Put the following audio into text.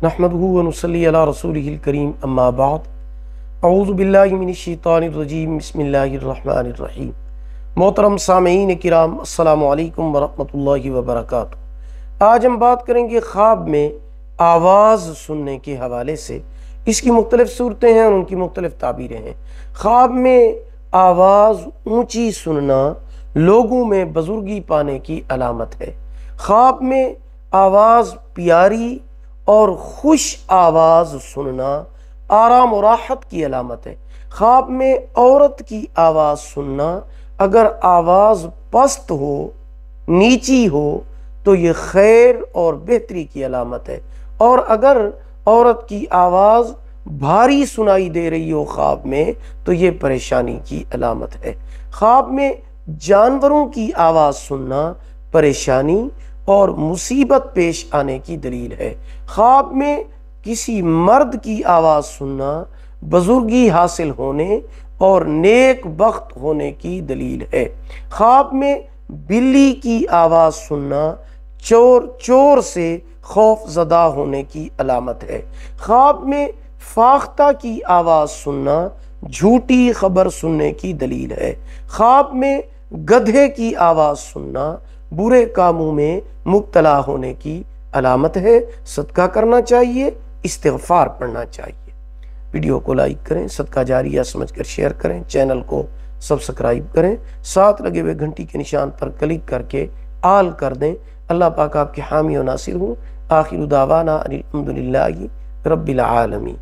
نحمدہ و نصلی علی رسولہ الکریم اما بعد اعوذ باللہ من الشیطان الرجیم بسم اللہ الرحمن الرحیم۔ محترم سامعین کرام، السلام علیکم ورحمۃ اللہ وبرکاتہ۔ آج ہم بات کریں گے خواب میں آواز سننے کے حوالے سے۔ اس کی مختلف صورتیں ہیں اور ان کی مختلف تعبیریں ہیں۔ خواب میں آواز اونچی سننا لوگوں میں بزرگی پانے کی علامت ہے۔ خواب میں آواز پیاری اور خوش آواز سننا آرام و راحت کی علامت ہے۔ خواب میں عورت کی آواز سننا، اگر آواز پست ہو، نیچی ہو، تو یہ خیر اور بہتری کی علامت ہے، اور اگر عورت کی آواز بھاری سنائی دے رہی ہو خواب میں تو یہ پریشانی کی علامت ہے۔ خواب میں جانوروں کی آواز سننا پریشانی اور مصیبت پیش آنے کی دلیل ہے۔ خواب میں کسی مرد کی آواز سننا بزرگی حاصل ہونے اور نیک بخت ہونے کی دلیل ہے۔ خواب میں بلی کی آواز سننا چور سے خوف زدہ ہونے کی علامت ہے۔ خواب میں فاختہ کی آواز سننا جھوٹی خبر سننے کی دلیل ہے۔ خواب میں گدھے کی آواز سننا برے کاموں میں مبتلا ہونے کی علامت ہے۔ صدقہ کرنا چاہیے، استغفار پڑھنا چاہیے۔ ویڈیو کو لائک کریں، صدقہ جاریہ سمجھ کر شیئر کریں، چینل کو سبسکرائب کریں، ساتھ لگے ہوئے گھنٹی کے نشان پر کلک کر کے آل کر دیں۔ اللہ پاک آپ کے حامی و ناصر ہوں۔ آخر دعوانا الحمدللہ رب العالمین۔